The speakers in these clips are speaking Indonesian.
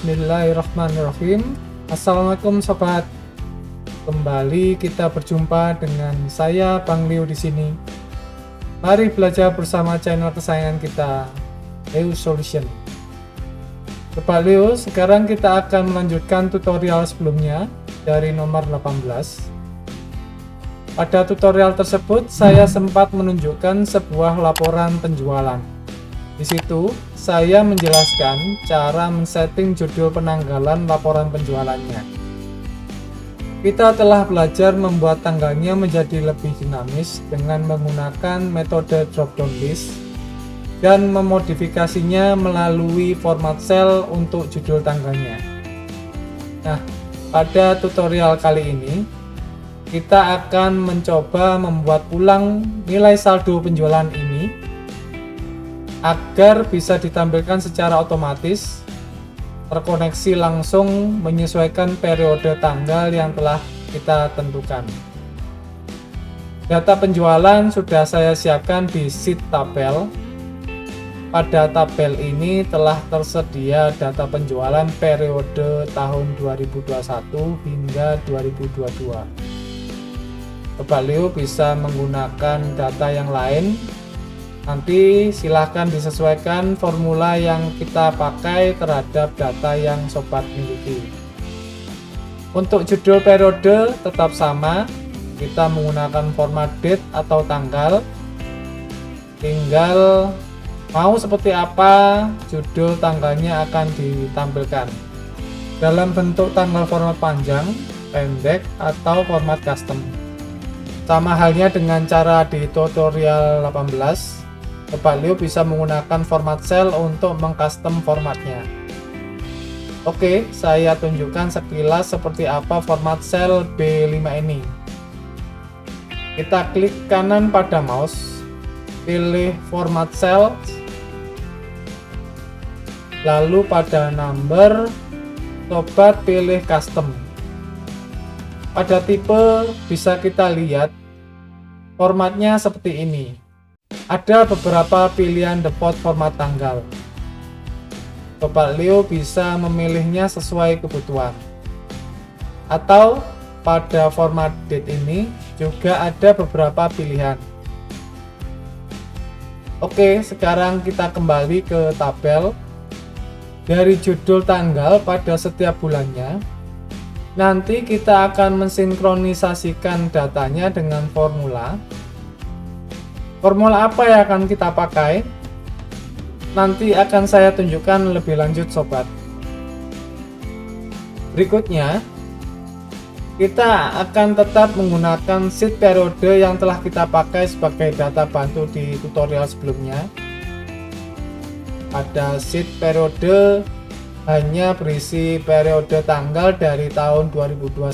Bismillahirrahmanirrahim. Assalamualaikum sobat. Kembali kita berjumpa dengan saya Bang Liu di sini. Mari belajar bersama channel kesayangan kita, Liu Solution. Sobat Liu, sekarang kita akan melanjutkan tutorial sebelumnya dari nomor 18. Pada tutorial tersebut saya sempat menunjukkan sebuah laporan penjualan. Di situ, saya menjelaskan cara men-setting judul penanggalan laporan penjualannya. Kita telah belajar membuat tanggalnya menjadi lebih dinamis dengan menggunakan metode drop-down list dan memodifikasinya melalui format sel untuk judul tanggalnya. Nah, pada tutorial kali ini, kita akan mencoba membuat ulang nilai saldo penjualan ini agar bisa ditampilkan secara otomatis, terkoneksi langsung menyesuaikan periode tanggal yang telah kita tentukan. Data penjualan sudah saya siapkan di sheet tabel. Pada tabel ini telah tersedia data penjualan periode tahun 2021 hingga 2022. Sobat Liu bisa menggunakan data yang lain. Nanti silahkan disesuaikan formula yang kita pakai terhadap data yang sobat miliki. Untuk judul periode tetap sama, kita menggunakan format date atau tanggal. Tinggal mau seperti apa judul tanggalnya akan ditampilkan dalam bentuk tanggal format panjang, pendek, atau format custom. Sama halnya dengan cara di tutorial 18. Sobat Liu bisa menggunakan format sel untuk mengcustom formatnya. Oke, saya tunjukkan sekilas seperti apa format sel B5 ini. Kita klik kanan pada mouse, pilih format cell, lalu pada number, sobat pilih custom. Pada tipe bisa kita lihat formatnya seperti ini. Ada beberapa pilihan default format tanggal. Sobat Liu bisa memilihnya sesuai kebutuhan. Atau pada format date ini juga ada beberapa pilihan. Oke, sekarang kita kembali ke tabel. Dari judul tanggal pada setiap bulannya, nanti kita akan mensinkronisasikan datanya dengan formula. Formula apa yang akan kita pakai? Nanti akan saya tunjukkan lebih lanjut sobat. Berikutnya, kita akan tetap menggunakan sheet periode yang telah kita pakai sebagai data bantu di tutorial sebelumnya. Pada sheet periode hanya berisi periode tanggal dari tahun 2021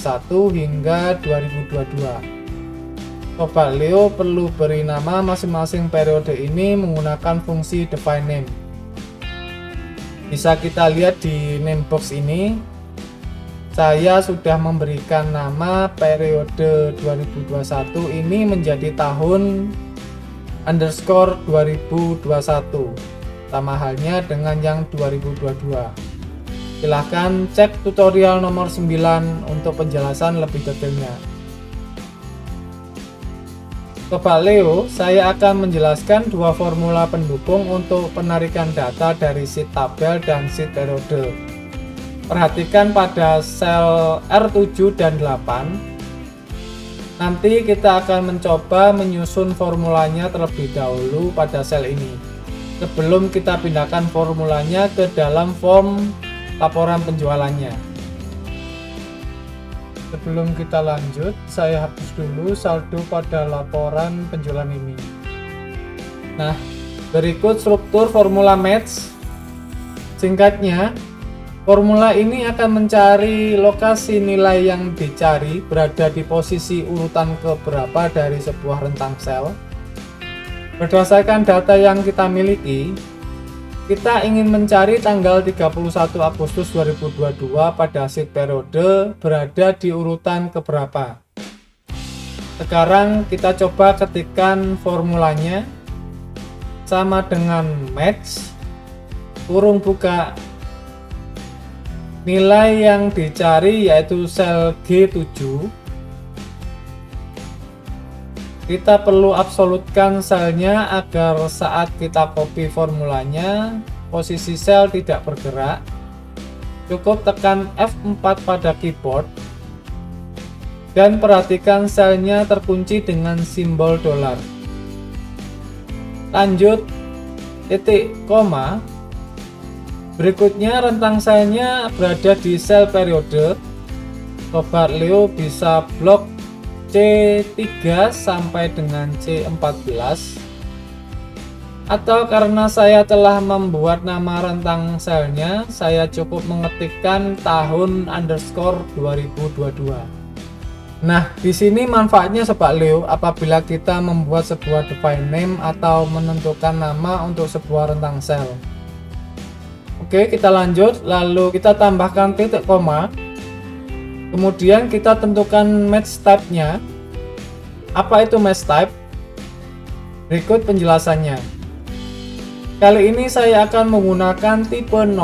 hingga 2022. Sobat Liu perlu beri nama masing-masing periode ini menggunakan fungsi define name. Bisa kita lihat di name box ini, saya sudah memberikan nama periode 2021 ini menjadi tahun underscore 2021, sama halnya dengan yang 2022. Silahkan cek tutorial nomor 9 untuk penjelasan lebih detailnya. Sobat Liu, saya akan menjelaskan dua formula pendukung untuk penarikan data dari sheet tabel dan sheet periode. Perhatikan pada sel R7 dan 8. Nanti kita akan mencoba menyusun formulanya terlebih dahulu pada sel ini, sebelum kita pindahkan formulanya ke dalam form laporan penjualannya. Sebelum kita lanjut, saya hapus dulu saldo pada laporan penjualan ini. Nah, berikut struktur formula match. Singkatnya, formula ini akan mencari lokasi nilai yang dicari berada di posisi urutan keberapa dari sebuah rentang sel. Berdasarkan data yang kita miliki, kita ingin mencari tanggal 31 Agustus 2022 pada sheet periode berada di urutan keberapa. Sekarang kita coba ketikkan formulanya sama dengan match kurung buka nilai yang dicari yaitu sel G7. Kita perlu absolutkan selnya agar saat kita copy formulanya, posisi sel tidak bergerak. Cukup tekan F4 pada keyboard dan perhatikan selnya terkunci dengan simbol dolar. Lanjut, titik koma. Berikutnya rentang selnya berada di sel periode. Sobat Leo bisa blok C3 sampai dengan C14, atau karena saya telah membuat nama rentang selnya, saya cukup mengetikkan tahun underscore 2022. Nah, di sini manfaatnya Sobat Leo apabila kita membuat sebuah define name atau menentukan nama untuk sebuah rentang sel. Oke, kita lanjut, lalu kita tambahkan titik koma. Kemudian kita tentukan match type-nya. Apa itu match type? Berikut penjelasannya. Kali ini saya akan menggunakan tipe 0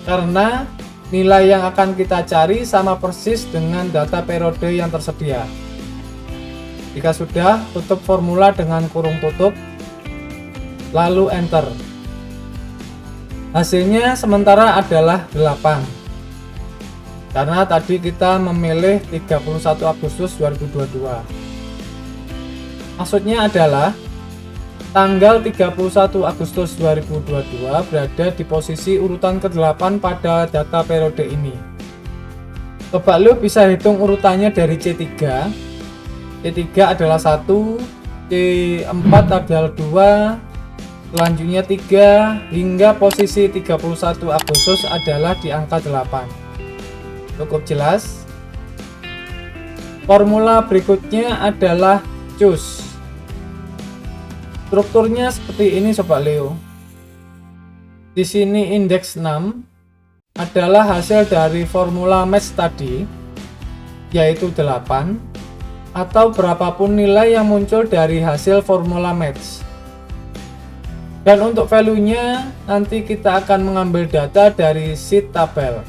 karena nilai yang akan kita cari sama persis dengan data periode yang tersedia. Jika sudah, tutup formula dengan kurung tutup, lalu enter. Hasilnya sementara adalah 8. Karena tadi kita memilih 31 Agustus 2022. Maksudnya adalah tanggal 31 Agustus 2022 berada di posisi urutan ke-8 pada data periode ini. Sobat Leo bisa hitung urutannya dari C3. C3 adalah 1, C4 adalah 2, selanjutnya 3, hingga posisi 31 Agustus adalah di angka 8. Cukup jelas? Formula berikutnya adalah choose. Strukturnya seperti ini Sobat Leo. Di sini indeks 6 adalah hasil dari formula match tadi, yaitu 8, atau berapapun nilai yang muncul dari hasil formula match. Dan untuk value-nya nanti kita akan mengambil data dari sheet tabel.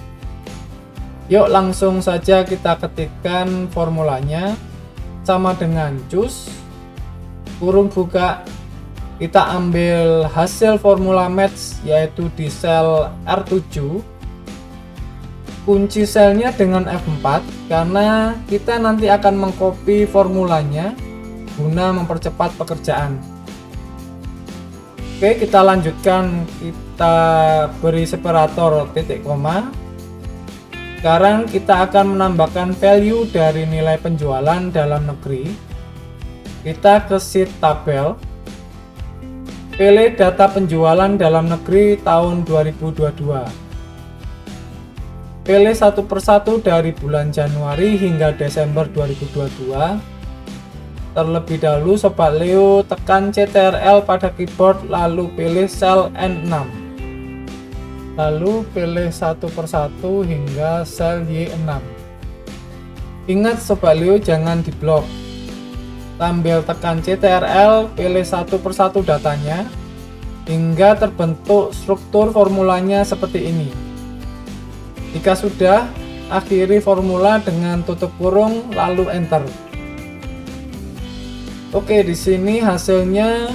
Yuk langsung saja kita ketikkan formulanya, sama dengan choose, kurung buka, kita ambil hasil formula match yaitu di sel R7, kunci selnya dengan F4 karena kita nanti akan mengcopy formulanya guna mempercepat pekerjaan. Oke, kita lanjutkan, kita beri separator titik koma. Sekarang kita akan menambahkan value dari nilai penjualan dalam negeri. Kita ke sheet tabel, pilih data penjualan dalam negeri tahun 2022. Pilih satu persatu dari bulan Januari hingga Desember 2022. Terlebih dahulu Sobat Leo tekan CTRL pada keyboard lalu pilih sel N6. Lalu pilih satu persatu hingga sel Y6. Ingat Sobat Leo jangan diblok. Sambil tekan CTRL, pilih satu persatu datanya hingga terbentuk struktur formulanya seperti ini. Jika sudah, akhiri formula dengan tutup kurung lalu enter. Oke, di sini hasilnya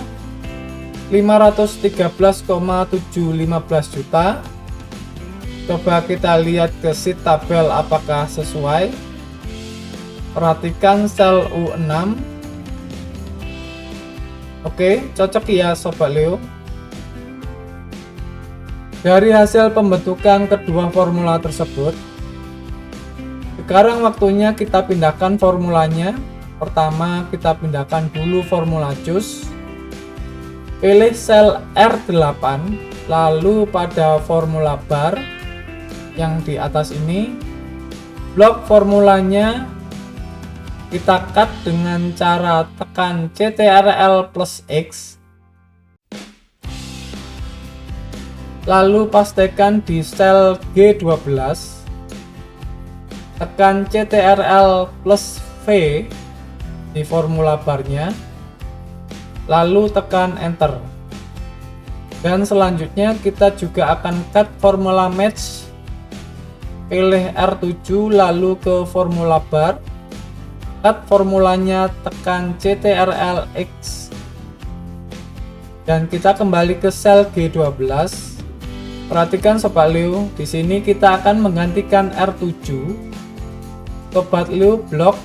513,715 juta. Coba kita lihat ke sheet tabel apakah sesuai. Perhatikan sel U6. Oke, cocok ya Sobat Leo. Dari hasil pembentukan kedua formula tersebut, sekarang waktunya kita pindahkan formulanya. Pertama, kita pindahkan dulu formula choose. Pilih sel R8, lalu pada formula bar yang di atas ini, blok formulanya kita cut dengan cara tekan CTRL plus X, lalu pastekan di sel G12, tekan CTRL plus V di formula barnya, lalu tekan enter. Dan selanjutnya kita juga akan cut formula match pilih R7 lalu ke formula bar, cut formulanya, tekan Ctrl X, dan kita kembali ke sel G12. Perhatikan Sobat Leo, di sini kita akan menggantikan R7. Sobat Leo blok,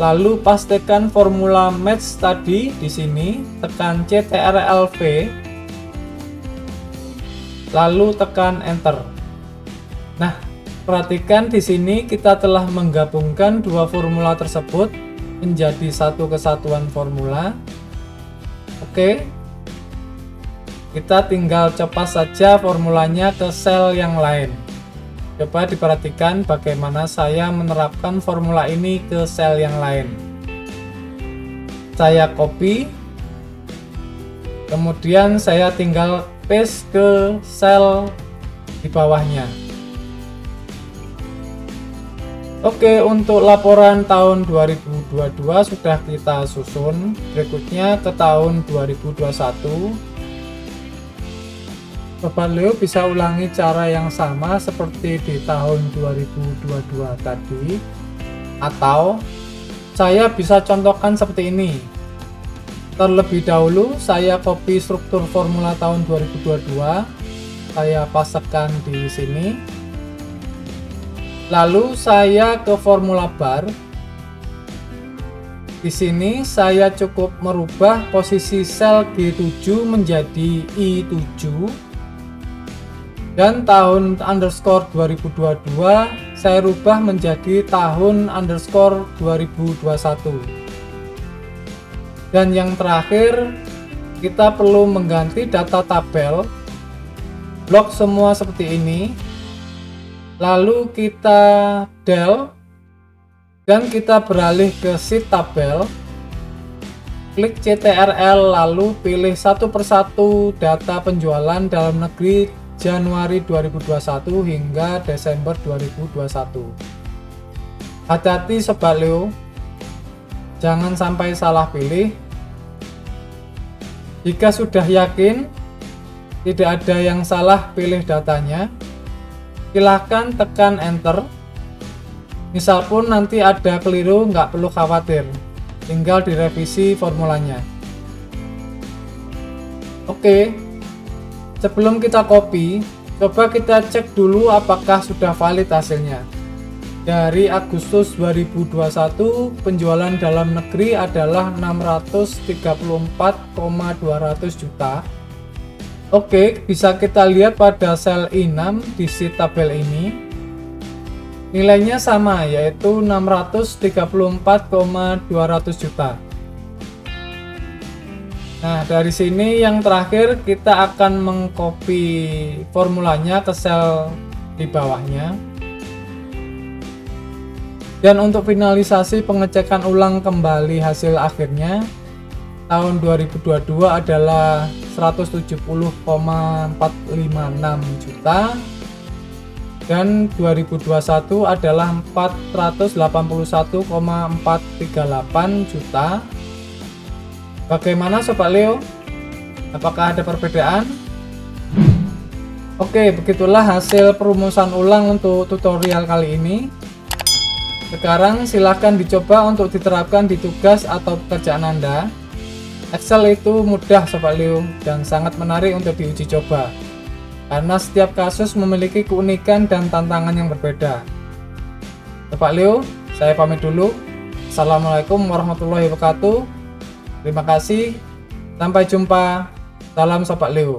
lalu pastikan formula match tadi di sini, tekan Ctrl V, lalu tekan enter. Nah, perhatikan di sini kita telah menggabungkan dua formula tersebut menjadi satu kesatuan formula. Oke, kita tinggal copot saja formulanya ke sel yang lain. Coba diperhatikan bagaimana saya menerapkan formula ini ke sel yang lain. Saya copy, kemudian saya tinggal paste ke sel di bawahnya. Oke, untuk laporan tahun 2022 sudah kita susun. Berikutnya ke tahun 2021. Sobat Leo bisa ulangi cara yang sama seperti di tahun 2022 tadi, atau saya bisa contohkan seperti ini. Terlebih dahulu saya copy struktur formula tahun 2022, saya pastekan di sini, lalu saya ke formula bar. Di sini saya cukup merubah posisi sel G7 menjadi I7, dan tahun underscore 2022 saya rubah menjadi tahun underscore 2021. Dan yang terakhir, kita perlu mengganti data tabel, blok semua seperti ini, lalu kita del, dan kita beralih ke sheet tabel, klik Ctrl lalu pilih satu persatu data penjualan dalam negeri Januari 2021 hingga Desember 2021. Hati-hati Sobat Leo, jangan sampai salah pilih. Jika sudah yakin tidak ada yang salah pilih datanya, silahkan tekan enter. Misal pun nanti ada keliru, nggak perlu khawatir, tinggal direvisi formulanya. Oke, sebelum kita copy, coba kita cek dulu apakah sudah valid hasilnya. Dari Agustus 2021 penjualan dalam negeri adalah 634,200 juta. Oke, bisa kita lihat pada sel I6 di sheet tabel ini. Nilainya sama, yaitu 634,200 juta. Nah, dari sini yang terakhir kita akan mengcopy formulanya ke sel di bawahnya. Dan untuk finalisasi pengecekan ulang kembali hasil akhirnya, tahun 2022 adalah 170,456 juta dan 2021 adalah 481,438 juta. Bagaimana Sobat Leo? Apakah ada perbedaan? Oke, begitulah hasil perumusan ulang untuk tutorial kali ini. Sekarang silahkan dicoba untuk diterapkan di tugas atau pekerjaan Anda. Excel itu mudah Sobat Leo dan sangat menarik untuk diuji coba, karena setiap kasus memiliki keunikan dan tantangan yang berbeda. Sobat Leo, saya pamit dulu. Assalamualaikum warahmatullahi wabarakatuh. Terima kasih. Sampai jumpa. Salam Sobat Leo.